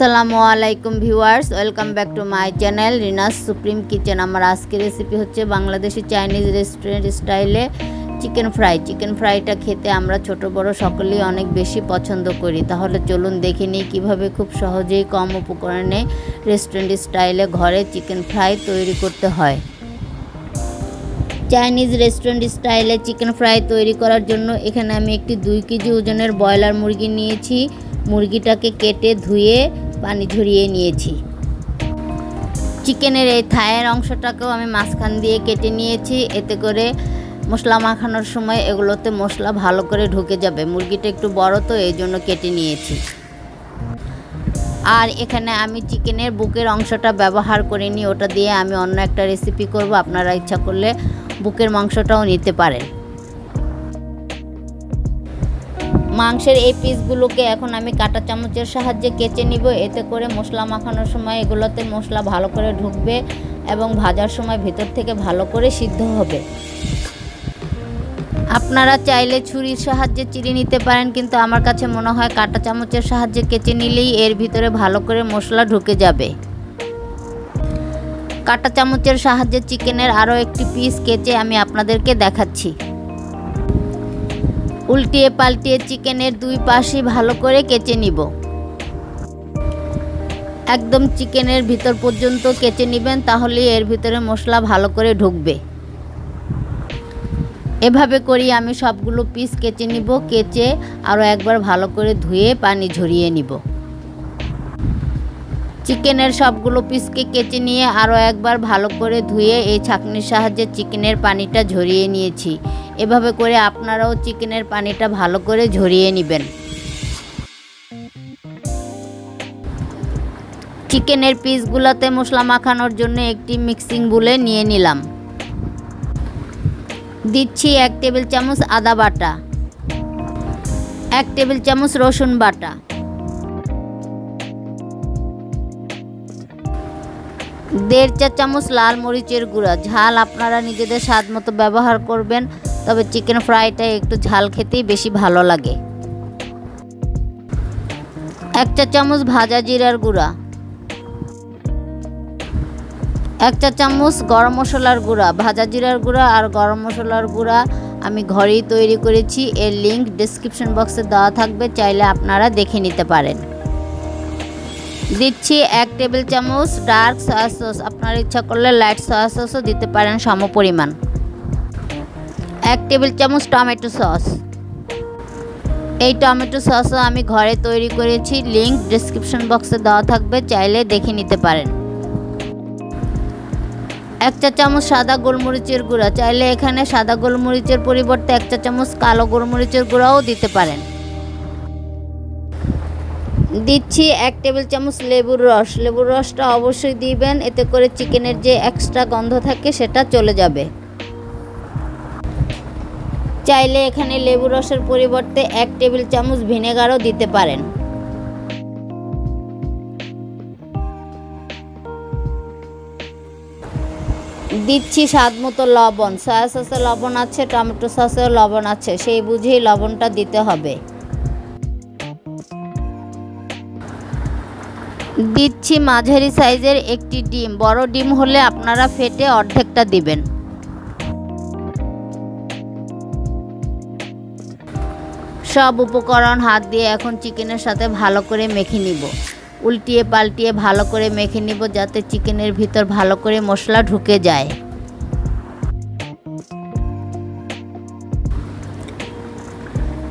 আসসালামু আলাইকুম viewers, welcome back to my channel Rina's supreme kitchen. আমার আজকের রেসিপি হচ্ছে বাংলাদেশি চাইনিজ রেস্টুরেন্ট স্টাইলে চিকেন ফ্রাই। চিকেন ফ্রাইটা খেতে আমরা ছোট বড় সকলেই অনেক বেশি পছন্দ করি। তাহলে চলুন দেখে নিই কীভাবে খুব সহজেই কম উপকরণে রেস্টুরেন্ট স্টাইলে ঘরে চিকেন ফ্রাই তৈরি করতে হয়। চাইনিজ রেস্টুরেন্ট স্টাইলে চিকেন ফ্রাই তৈরি করার জন্য এখানে আমি একটি 2 কেজি ওজনের ব্রয়লার মুরগি নিয়েছি। মুরগিটাকে কেটে ধুয়ে পানি ঝরিয়ে নিয়েছি। চিকেনের এই থায়ের অংশটাকেও আমি মাঝখান দিয়ে কেটে নিয়েছি, এতে করে মশলা মাখানোর সময় এগুলোতে মশলা ভালো করে ঢুকে যাবে। মুরগিটা একটু বড় তো এই জন্য কেটে নিয়েছি। আর এখানে আমি চিকেনের বুকের অংশটা ব্যবহার করিনি, ওটা দিয়ে আমি অন্য একটা রেসিপি করব। আপনারা ইচ্ছা করলে বুকের মাংসটাও নিতে পারেন। মাংসের এই পিসগুলোকে এখন আমি কাঁটা চামচের সাহায্যে কেচে নিব, এতে করে মশলা মাখানোর সময় এগুলোতে মশলা ভালো করে ঢুকবে এবং ভাজার সময় ভেতর থেকে ভালো করে সিদ্ধ হবে। আপনারা চাইলে ছুরির সাহায্যে চিড়ে নিতে পারেন, কিন্তু আমার কাছে মনে হয় কাঁটা চামচের সাহায্যে কেচে নিলেই এর ভিতরে ভালো করে মশলা ঢুকে যাবে। কাঁটা চামচের সাহায্যে চিকেনের আরও একটি পিস কেচে আমি আপনাদেরকে দেখাচ্ছি। উল্টিয়ে পাল্টিয়ে চিকেনের 2 পাশই ভালো করে কেচে নিব। একদম চিকেনের ভিতর পর্যন্ত কেচে নেবেন, তাহলে এর ভিতরে মশলা ভালো করে ঢুকবে। এভাবে করি আমি সবগুলো পিস কেচে নিব। কেচে আরও একবার ভালো করে ধুয়ে পানি ঝরিয়ে নিব। চিকেনের সবগুলো পিসকে কেচে নিয়ে আরও একবার ভালো করে ধুয়ে এই ছাঁকনির সাহায্যে চিকেনের পানিটা ঝরিয়ে নিয়েছি। এভাবে করে আপনারাও চিকেনের পানিটা ভালো করে ঝরিয়ে নেবেন। চিকেনের পিসগুলোতে মশলা মাখানোর জন্য একটি মিক্সিং বোলে নিয়ে নিলাম। দিচ্ছি 1 টেবিল চামচ আদা বাটা, 1 টেবিল চামচ রসুন বাটা, 1.5 চা চামচ লাল মরিচের গুঁড়া। ঝাল আপনারা নিজেদের স্বাদ মতো ব্যবহার করবেন, তবে চিকেন ফ্রাইটা একটু ঝাল খেতেই বেশি ভালো লাগে। 1 চা চামচ ভাজা জিরার গুঁড়া, 1 চা চামচ গরম মশলার গুঁড়া। ভাজা জিরার গুঁড়া আর গরম মশলার গুঁড়া আমি ঘরেই তৈরি করেছি, এর লিংক ডেসক্রিপশন বক্সে দেওয়া থাকবে, চাইলে আপনারা দেখে নিতে পারেন। দিচ্ছি 1 টেবিল চামচ ডার্ক সয়া সস, আপনারা ইচ্ছা করলে লাইট সয়া সসও দিতে পারেন সম পরিমাণ। 1 টেবিল চামচ টমেটো সস। এই টমেটো সসও আমি ঘরে তৈরি করেছি, লিংক ডেসক্রিপশন বক্সে দেওয়া থাকবে, চাইলে দেখে নিতে পারেন। 1 চা চামচ সাদা গোলমরিচের গুঁড়া, চাইলে এখানে সাদা গোলমরিচের পরিবর্তে 1 চা চামচ কালো গোলমরিচের গুঁড়াও দিতে পারেন। দিচ্ছি 1 টেবিল চামচ লেবুর রস। লেবুর রসটা অবশ্যই দিবেন, এতে করে চিকেনের যে এক্সট্রা গন্ধ থাকে সেটা চলে যাবে। চাইলে এখানে লেবুর রসের পরিবর্তে 1 টেবিল চামচ ভিনেগারও দিতে পারেন। দিচ্ছি স্বাদ মতো লবণ। সয়া সসে লবণ আছে, টমেটো সসেও লবণ আছে, সেই বুঝেই লবণটা দিতে হবে। দিচ্ছি মাঝারি সাইজের একটি ডিম। বড় ডিম হলে আপনারা ফেটে অর্ধেকটা দিবেন। সব উপকরণ হাত দিয়ে এখন চিকেনের সাথে ভালো করে মেখে নিব। উল্টিয়ে পাল্টিয়ে ভালো করে মেখে নিব, যাতে চিকেনের ভিতর ভালো করে মশলা ঢুকে যায়।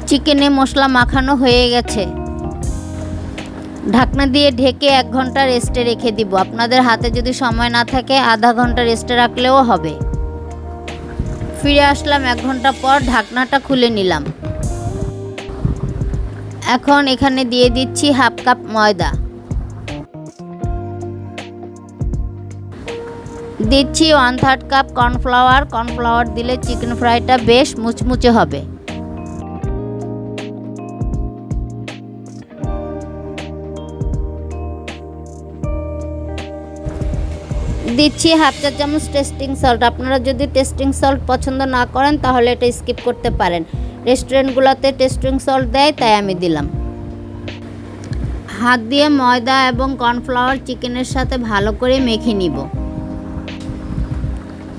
চিকেনে মশলা মাখানো হয়ে গেছে। ঢাকনা দিয়ে ঢেকে 1 ঘন্টা রেস্টে রেখে দিব। আপনাদের হাতে যদি সময় না থাকে আধা ঘন্টা রেস্টে রাখলেও হবে। ফিরে আসলাম 1 ঘন্টা পর, ঢাকনাটা খুলে নিলাম। এখন এখানে দিয়ে দিচ্ছি 1/2 কাপ ময়দা। দিচ্ছি 1/3 কাপ কর্নফ্লাওয়ার। কর্নফ্লাওয়ার দিলে চিকেন ফ্রাইটা বেশ মুচমুচে হবে। দিচ্ছি 1/2 চা চামচ টেস্টিং সল্ট। আপনারা যদি টেস্টিং সল্ট পছন্দ না করেন তাহলে এটা স্কিপ করতে পারেন। রেস্টুরেন্টগুলোতে টেস্টিং সল্ট দেয়, তাই আমি দিলাম। হাত দিয়ে ময়দা এবং কর্নফ্লাওয়ার চিকেনের সাথে ভালো করে মেখে নিব।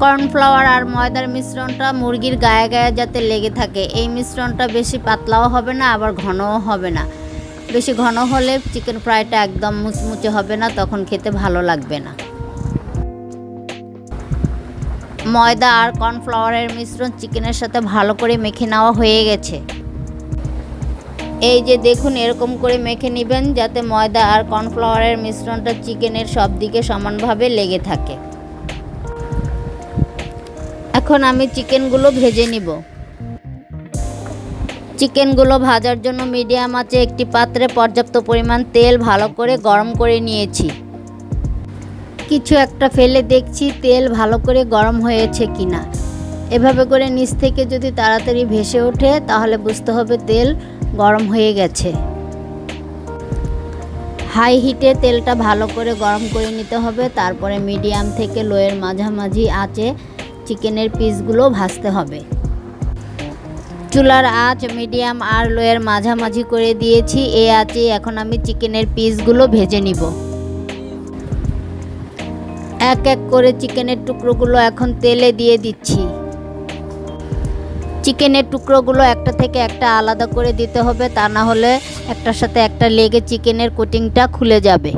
কর্নফ্লাওয়ার আর ময়দার মিশ্রণটা মুরগির গায়ে গায়ে যাতে লেগে থাকে। এই মিশ্রণটা বেশি পাতলাও হবে না, আবার ঘনও হবে না। বেশি ঘন হলে চিকেন ফ্রাইটা একদম মুচমুচে হবে না, তখন খেতে ভালো লাগবে না। ময়দা আর কর্নফ্লাওয়ারের মিশ্রণ চিকেনের সাথে ভালো করে মেখে নেওয়া হয়ে গেছে। এই যে দেখুন, এরকম করে মেখে নেবেন যাতে ময়দা আর কর্নফ্লাওয়ারের মিশ্রণটা চিকেনের সব দিকে সমানভাবে লেগে থাকে। এখন আমি চিকেনগুলো ভেজে নিব। চিকেনগুলো ভাজার জন্য মিডিয়াম আঁচে একটি পাত্রে পর্যাপ্ত পরিমাণ তেল ভালো করে গরম করে নিয়েছি। কিছু একটা ফেলে দেখছি তেল ভালো করে গরম হয়েছে কিনা। এভাবে করে নিচ থেকে যদি তাড়াতাড়ি ভেসে ওঠে তাহলে বুঝতে হবে তেল গরম হয়ে গেছে। হাই হিটে তেলটা ভালো করে গরম করে নিতে হবে। তারপরে মিডিয়াম থেকে লোয়ের মাঝামাঝি আঁচে চিকেনের পিসগুলো ভাজতে হবে। চুলার আঁচ মিডিয়াম আর লোয়ের মাঝামাঝি করে দিয়েছি। এই আঁচে এখন আমি চিকেনের পিসগুলো ভেজে নিব। এক এক করে চিকেনের টুকরোগুলো এখন তেলে দিয়ে দিচ্ছি। চিকেনের টুকরোগুলো একটা থেকে একটা আলাদা করে দিতে হবে, তা না হলে একটার সাথে একটা লেগে চিকেনের কোটিংটা খুলে যাবে।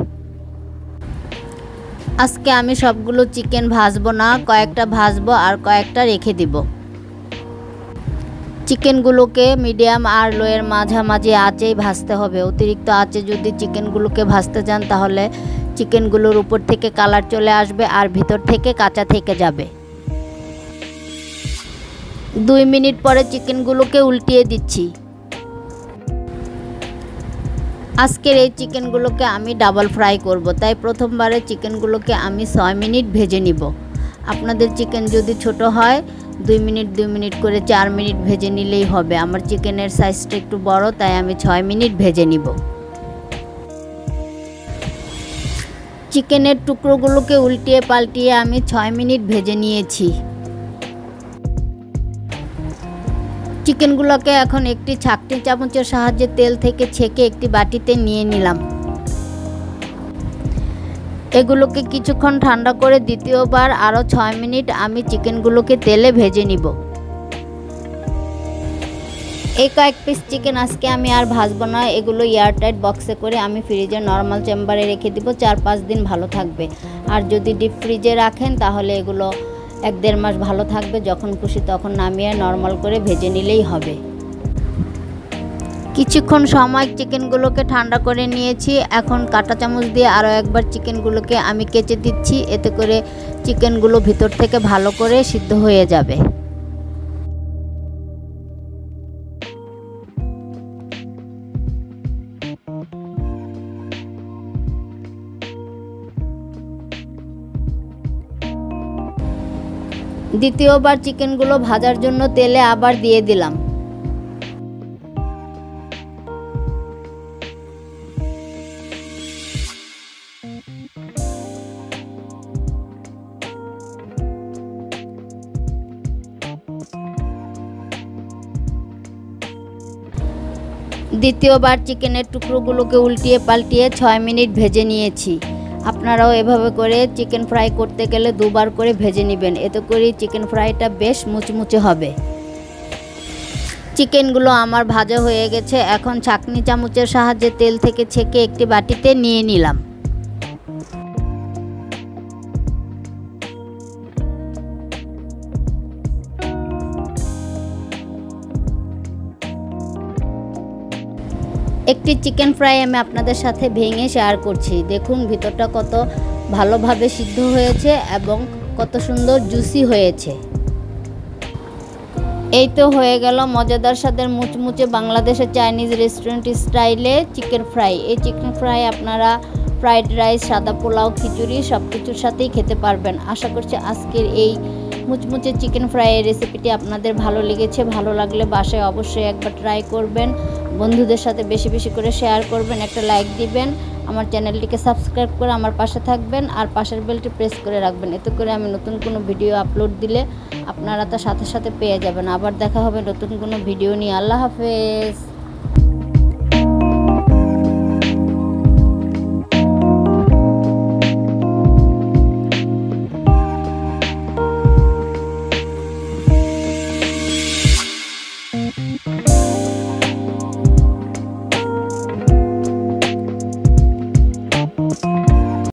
আজকে আমি সবগুলো চিকেন ভাজবো না, কয়েকটা ভাজবো আর কয়েকটা রেখে দিব। চিকেনগুলোকে মিডিয়াম আর লোয়ের মাঝামাঝি আঁচেই ভাজতে হবে। অতিরিক্ত আঁচে যদি চিকেনগুলোকে ভাজতে যান তাহলে চিকেনগুলোর উপর থেকে কালার চলে আসবে আর ভিতর থেকে কাঁচা থেকে যাবে। 2 মিনিট পরে চিকেনগুলোকে উল্টিয়ে দিচ্ছি। আজকের এই চিকেনগুলোকে আমি ডাবল ফ্রাই করব, তাই প্রথমবারে চিকেনগুলোকে আমি 6 মিনিট ভেজে নিব। আপনাদের চিকেন যদি ছোট হয় 2 মিনিট করে 4 মিনিট ভেজে নিলেই হবে। আমার চিকেনের সাইজটা একটু বড়, তাই আমি 6 মিনিট ভেজে নিব। চিকেনের টুকরোগুলোকে উল্টিয়ে পাল্টিয়ে আমি 6 মিনিট ভেজে নিয়েছি। চিকেনগুলোকে এখন একটি ছাঁকনি চামচের সাহায্যে তেল থেকে ছেঁকে একটি বাটিতে নিয়ে নিলাম। এগুলোকে কিছুক্ষণ ঠান্ডা করে দ্বিতীয়বার আরও 6 মিনিট আমি চিকেনগুলোকে তেলে ভেজে নিব। এই কয়েক পিস চিকেন আজকে আমি আর ভাজবো না। এগুলো এয়ারটাইট বক্সে করে আমি ফ্রিজে নর্মাল চেম্বারে রেখে দিব। 4-5 দিন ভালো থাকবে। আর যদি ডিপ ফ্রিজে রাখেন তাহলে এগুলো 1-1.5 মাস ভালো থাকবে। যখন খুশি তখন নামিয়ে নর্মাল করে ভেজে নিলেই হবে। কিছুক্ষণ সময় চিকেনগুলোকে ঠান্ডা করে নিয়েছি। এখন কাঁটা চামচ দিয়ে আরও একবার চিকেনগুলোকে আমি কেচে দিচ্ছি। এতে করে চিকেনগুলো ভিতর থেকে ভালো করে সিদ্ধ হয়ে যাবে। দ্বিতীয়বার চিকেনগুলো ভাজার জন্য তেলে আবার দিয়ে দিলাম। দ্বিতীয়বার চিকেনের টুকরোগুলোকে উল্টিয়ে পাল্টিয়ে 6 মিনিট ভেজে নিয়েছি। আপনারাও এভাবে করে চিকেন ফ্রাই করতে গেলে 2 বার করে ভেজে নেবেন। এতে করে চিকেন ফ্রাইটা বেশ মুচমুচে হবে। চিকেনগুলো আমার ভাজা হয়ে গেছে। এখন ছাঁকনি চামচের সাহায্যে তেল থেকে ছেঁকে একটি বাটিতে নিয়ে নিলাম। একটি চিকেন ফ্রাই আমি আপনাদের সাথে ভেঙে শেয়ার করছি। দেখুন ভিতরটা কত ভালোভাবে সিদ্ধ হয়েছে এবং কত সুন্দর জুসি হয়েছে। এই তো হয়ে গেল মজাদার স্বাদের মুচমুচে বাংলাদেশের চাইনিজ রেস্টুরেন্ট স্টাইলে চিকেন ফ্রাই। এই চিকেন ফ্রাই আপনারা ফ্রাইড রাইস, সাদা পোলাও, খিচুড়ি সব কিছুর সাথেই খেতে পারবেন। আশা করছি আজকের এই মুচমুচে চিকেন ফ্রাইয়ের রেসিপিটি আপনাদের ভালো লেগেছে। ভালো লাগলে বাসায় অবশ্যই একবার ট্রাই করবেন। বন্ধুদের সাথে বেশি বেশি করে শেয়ার করবেন, একটা লাইক দিবেন, আমার চ্যানেলটিকে সাবস্ক্রাইব করে আমার পাশে থাকবেন আর পাশের বেলটি প্রেস করে রাখবেন। এতে করে আমি নতুন কোনো ভিডিও আপলোড দিলে আপনারা তার সাথে সাথে পেয়ে যাবেন। আবার দেখা হবে নতুন কোনো ভিডিও নিয়ে। আল্লাহ হাফেজ।